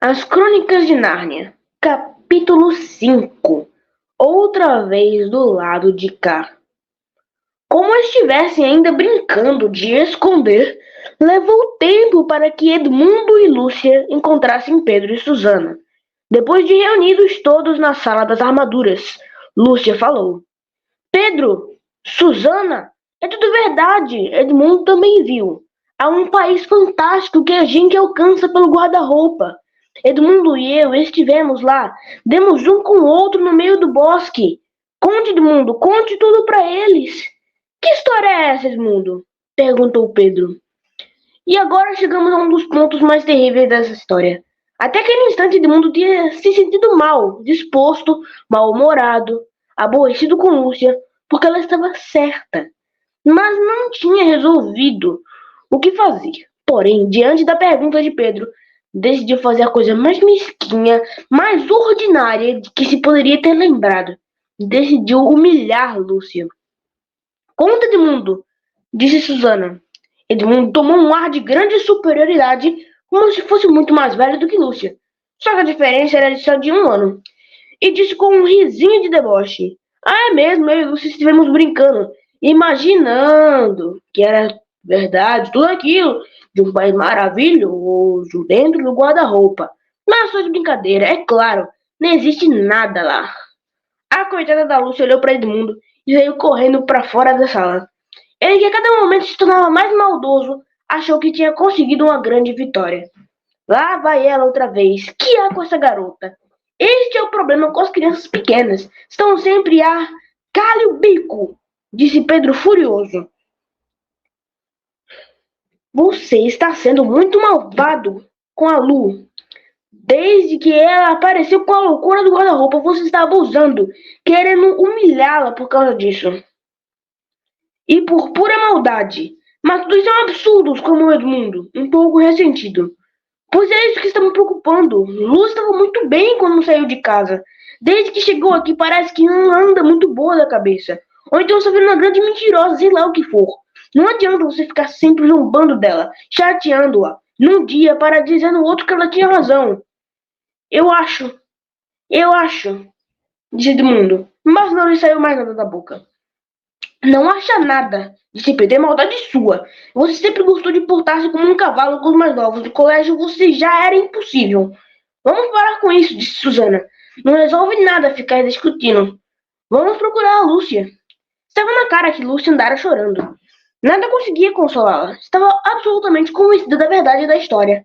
As Crônicas de Nárnia, capítulo 5. Outra vez do lado de cá. Como estivessem ainda brincando de esconder, levou tempo para que Edmundo e Lúcia encontrassem Pedro e Susana. Depois de reunidos todos na sala das armaduras, Lúcia falou: Pedro, Susana, é tudo verdade. Edmundo também viu. Há um país fantástico que a gente alcança pelo guarda-roupa. Edmundo e eu estivemos lá. Demos um com o outro no meio do bosque. Conte, Edmundo, conte tudo para eles. Que história é essa, Edmundo? Perguntou Pedro. E agora chegamos a um dos pontos mais terríveis dessa história. Até aquele instante, Edmundo tinha se sentido mal, disposto, mal-humorado, aborrecido com Lúcia, porque ela estava certa, mas não tinha resolvido o que fazer. Porém, diante da pergunta de Pedro, decidiu fazer a coisa mais mesquinha, mais ordinária de que se poderia ter lembrado. Decidiu humilhar Lúcia. Conta, Edmundo, disse Susana. Edmundo tomou um ar de grande superioridade, como se fosse muito mais velho do que Lúcia. Só que a diferença era só de 1 ano. E disse com um risinho de deboche: Ah, é mesmo, eu e Lúcia estivemos brincando, imaginando que era verdade tudo aquilo de um país maravilhoso dentro do guarda-roupa. Mas só de brincadeira, é claro, não existe nada lá. A coitada da Lúcia olhou para Edmundo e veio correndo para fora da sala. Ele, que a cada momento se tornava mais maldoso, achou que tinha conseguido uma grande vitória. Lá vai ela outra vez. Que há com essa garota? Este é o problema com as crianças pequenas. Estão sempre a cale o bico, disse Pedro furioso. Você está sendo muito malvado com a Lu. Desde que ela apareceu com a loucura do guarda-roupa, você está abusando, querendo humilhá-la por causa disso. E por pura maldade. Mas tudo isso é um absurdo, exclamou Edmundo, um pouco ressentido. Pois é isso que está me preocupando. Lu estava muito bem quando saiu de casa. Desde que chegou aqui parece que não anda muito boa da cabeça. Ou então está vendo uma grande mentirosa, sei lá o que for. Não adianta você ficar sempre zombando dela, chateando-a, num dia para dizer no outro que ela tinha razão. Eu acho, disse Edmundo, mas não lhe saiu mais nada da boca. Não acha nada, disse Pedro, é maldade sua. Você sempre gostou de portar-se como um cavalo com os mais novos. No colégio você já era impossível. Vamos parar com isso, disse Susana. Não resolve nada ficar discutindo. Vamos procurar a Lúcia. Estava na cara que Lúcia andara chorando. Nada conseguia consolá-la. Estava absolutamente convencida da verdade da história.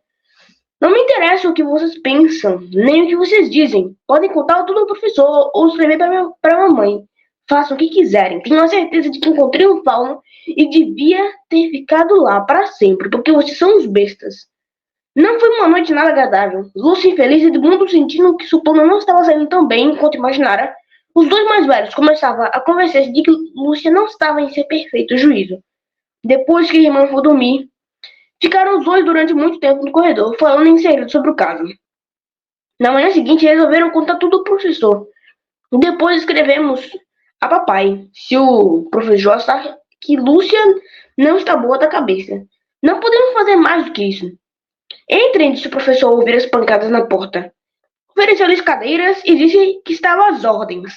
Não me interessa o que vocês pensam, nem o que vocês dizem. Podem contar tudo ao professor ou escrever para a mamãe. Façam o que quiserem. Tenho a certeza de que encontrei um fauno e devia ter ficado lá para sempre, porque vocês são uns bestas. Não foi uma noite nada agradável. Lúcia infeliz e Edmundo sentindo que sua plano não estava saindo tão bem quanto imaginara. Os dois mais velhos começavam a convencer-se de que Lúcia não estava em seu perfeito juízo. Depois que a irmã foi dormir, ficaram os dois durante muito tempo no corredor, falando em segredo sobre o caso. Na manhã seguinte, resolveram contar tudo ao professor. Depois escrevemos a papai, se o professor achar que Lúcia não está boa da cabeça. Não podemos fazer mais do que isso. Entrem, disse o professor ao ouvir as pancadas na porta. Ofereceu-lhes cadeiras e disse que estava às ordens.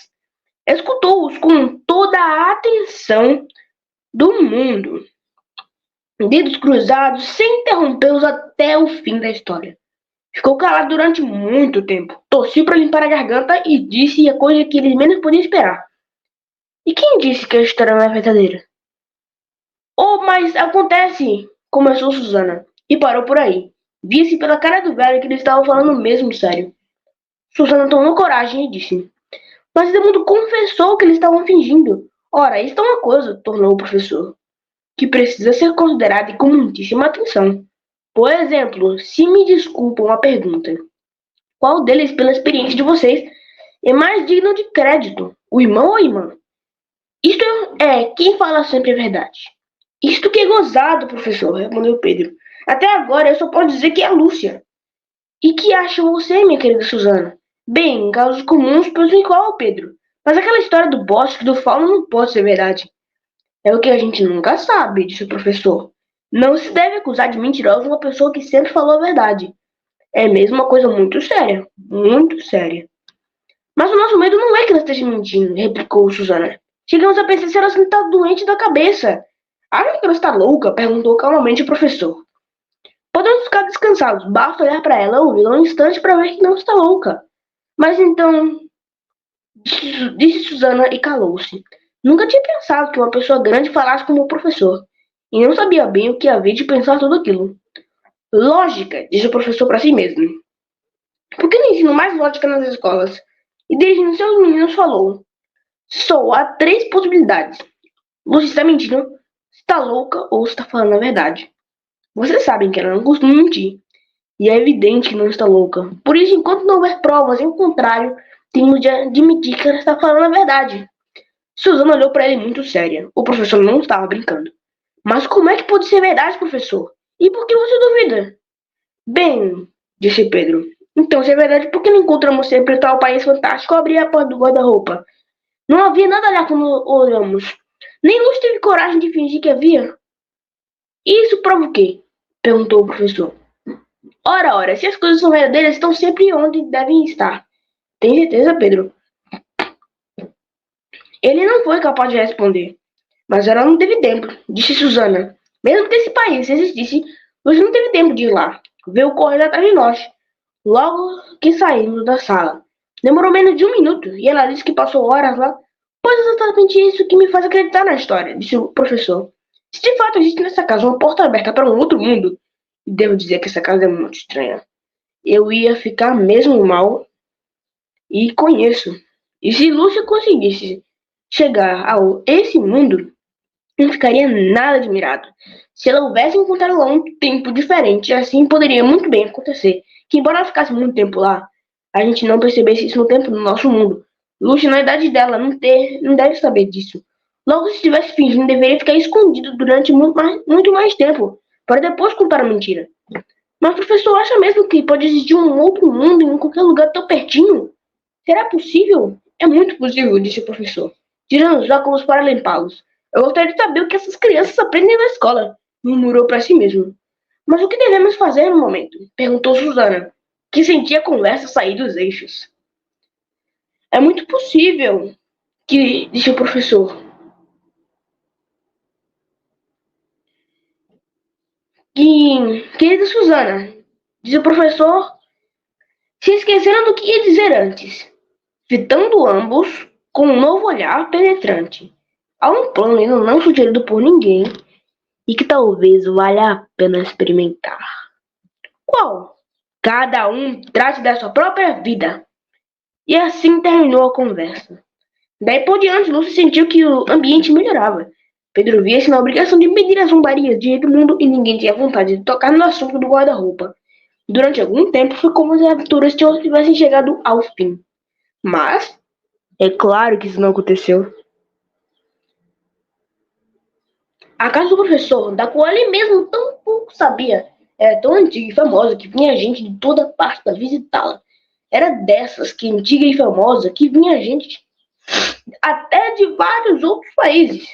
Escutou-os com toda a atenção do mundo. Dedos cruzados, sem interrompê-los até o fim da história. Ficou calado durante muito tempo. Tossiu para limpar a garganta e disse a coisa que eles menos podiam esperar. E quem disse que a história não é verdadeira? Oh, mas acontece, começou Susana, e parou por aí. Via-se pela cara do velho que ele estava falando mesmo sério. Susana tomou coragem e disse: Mas Edmundo confessou que eles estavam fingindo. Ora, isso é uma coisa, tornou o professor, que precisa ser considerada com muitíssima atenção. Por exemplo, se me desculpam a pergunta, qual deles, pela experiência de vocês, é mais digno de crédito, o irmão ou a irmã? Isto é quem fala sempre a verdade. Isto que é gozado, professor, respondeu Pedro. Até agora eu só posso dizer que é a Lúcia. E que acha você, minha querida Susana? Bem, em casos comuns penso igual, Pedro. Mas aquela história do bosque do fauno não pode ser verdade. É o que a gente nunca sabe, disse o professor. Não se deve acusar de mentirosa uma pessoa que sempre falou a verdade. É mesmo uma coisa muito séria. Muito séria. Mas o nosso medo não é que ela esteja mentindo, replicou Susana. Chegamos a pensar se ela está doente da cabeça. Acha que ela está louca? Perguntou calmamente o professor. Podemos ficar descansados. Basta olhar para ela ouvi-la um instante para ver que não está louca. Mas então, disse Susana e calou-se. Nunca tinha pensado que uma pessoa grande falasse como o professor. E não sabia bem o que havia de pensar tudo aquilo. Lógica, disse o professor para si mesmo. Por que não ensino mais lógica nas escolas? E dirigindo seus meninos falou. Só há 3 possibilidades. Você está mentindo, está louca ou está falando a verdade. Vocês sabem que ela não costuma mentir. E é evidente que não está louca. Por isso, enquanto não houver provas em contrário, temos de admitir que ela está falando a verdade. Susana olhou para ele muito séria. O professor não estava brincando. Mas como é que pode ser verdade, professor? E por que você duvida? Bem, disse Pedro. Então, se é verdade, por que não encontramos sempre tal país fantástico abrir a porta do guarda-roupa? Não havia nada lá quando olhamos. Nem Luz teve coragem de fingir que havia. E isso prova o quê? Perguntou o professor. Ora, se as coisas são verdadeiras, estão sempre onde devem estar. Tem certeza, Pedro? Ele não foi capaz de responder. Mas ela não teve tempo, disse Susana. Mesmo que esse país existisse, você não teve tempo de ir lá. Veio correndo atrás de nós. Logo que saímos da sala. Demorou menos de 1 minuto e ela disse que passou horas lá. Pois é exatamente isso que me faz acreditar na história, disse o professor. Se de fato existe nessa casa uma porta aberta para um outro mundo, e devo dizer que essa casa é muito estranha, eu ia ficar mesmo mal e conheço. E se Lúcia conseguisse chegar a esse mundo, não ficaria nada admirado. Se ela houvesse encontrado lá um tempo diferente, assim poderia muito bem acontecer que, embora ela ficasse muito tempo lá, a gente não percebesse isso no tempo do nosso mundo. Lúcia, na idade dela, não deve saber disso. Logo, se estivesse fingindo, deveria ficar escondido durante muito mais tempo, para depois contar a mentira. Mas o professor acha mesmo que pode existir um outro mundo em qualquer lugar tão pertinho? Será possível? É muito possível, disse o professor, tirando os óculos para limpá-los. Eu gostaria de saber o que essas crianças aprendem na escola, murmurou para si mesmo. Mas o que devemos fazer no momento? Perguntou Susana, que sentia a conversa sair dos eixos. É muito possível, disse o professor. Querida Susana, disse o professor, se esqueceram do que ia dizer antes, fitando ambos com um novo olhar penetrante. Há um plano ainda não sugerido por ninguém e que talvez valha a pena experimentar. Qual? Cada um trate da sua própria vida. E assim terminou a conversa. Daí por diante, Lúcia sentiu que o ambiente melhorava. Pedro via-se na obrigação de medir as zombarias de Edmundo e ninguém tinha vontade de tocar no assunto do guarda-roupa. Durante algum tempo foi como se as aventuras tivessem chegado ao fim. Mas, é claro que isso não aconteceu. A casa do professor, da qual ele mesmo tão pouco sabia, era tão antiga e famosa que vinha gente de toda parte para visitá-la. Era dessas que antiga e famosa que vinha gente até de vários outros países.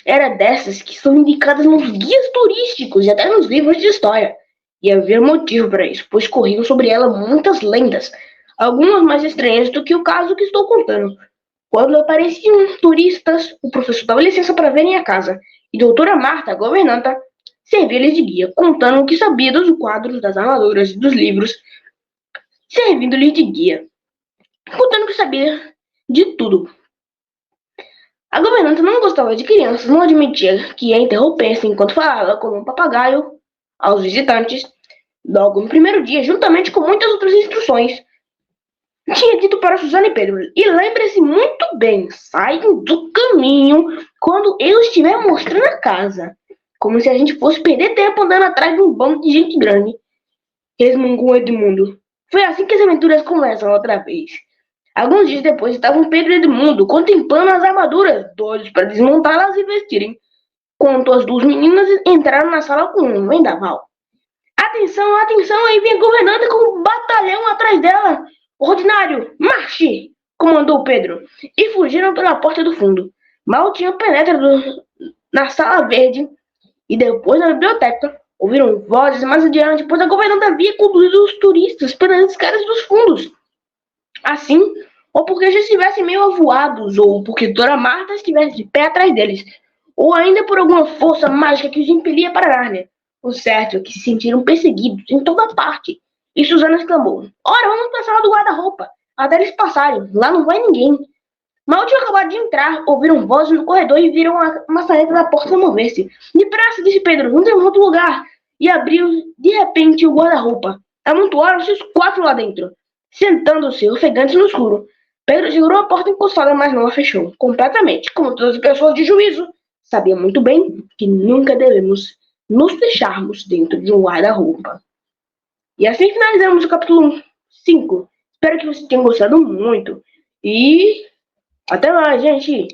Era dessas que são indicadas nos guias turísticos e até nos livros de história. E havia motivo para isso, pois corriam sobre ela muitas lendas, algumas mais estranhas do que o caso que estou contando. Quando apareciam turistas, o professor dava licença para verem a casa, e doutora Marta, a governanta, servia-lhes de guia, contando o que sabia dos quadros, das armaduras e dos livros, servindo-lhes de guia, contando o que sabia de tudo. A governanta não gostava de crianças, não admitia que a interrompessem enquanto falava como um papagaio aos visitantes. Logo no primeiro dia, juntamente com muitas outras instruções, tinha dito para Susana e Pedro, e lembre-se muito bem, saiam do caminho quando eu estiver mostrando a casa, como se a gente fosse perder tempo andando atrás de um bando de gente grande. Resmungou Edmundo. Foi assim que as aventuras começam outra vez. Alguns dias depois estavam Pedro e Edmundo contemplando as armaduras, doidos para desmontá-las e vestirem, quando as 2 meninas entraram na sala com um vendaval. Atenção, atenção, aí vem a governanta com um batalhão atrás dela. Ordinário, marche! Comandou Pedro, e fugiram pela porta do fundo. Mal tinham penetrado na sala verde e depois na biblioteca, Ouviram vozes mais adiante, pois a governanta havia conduzido os turistas pelas escadas dos fundos. Assim, ou porque já estivessem meio avoados, ou porque Dora Marta estivesse de pé atrás deles, ou ainda por alguma força mágica que os impelia para Nárnia. O certo é que se sentiram perseguidos em toda parte. E Susana exclamou: Ora, vamos passar lá do guarda-roupa, até eles passarem, lá não vai ninguém. Mal tinham acabado de entrar, ouviram vozes no corredor e viram a maçaneta da porta mover-se. Depressa, disse Pedro, não temos outro lugar. E abriu, de repente, o guarda-roupa. Amontoaram-se os 4 lá dentro, sentando-se, ofegantes no escuro. Pedro segurou a porta encostada, mas não a fechou. Completamente, como todas as pessoas de juízo, sabia muito bem que nunca devemos nos fecharmos dentro de um guarda-roupa. E assim finalizamos o capítulo 5. Espero que vocês tenham gostado muito. E até mais, gente!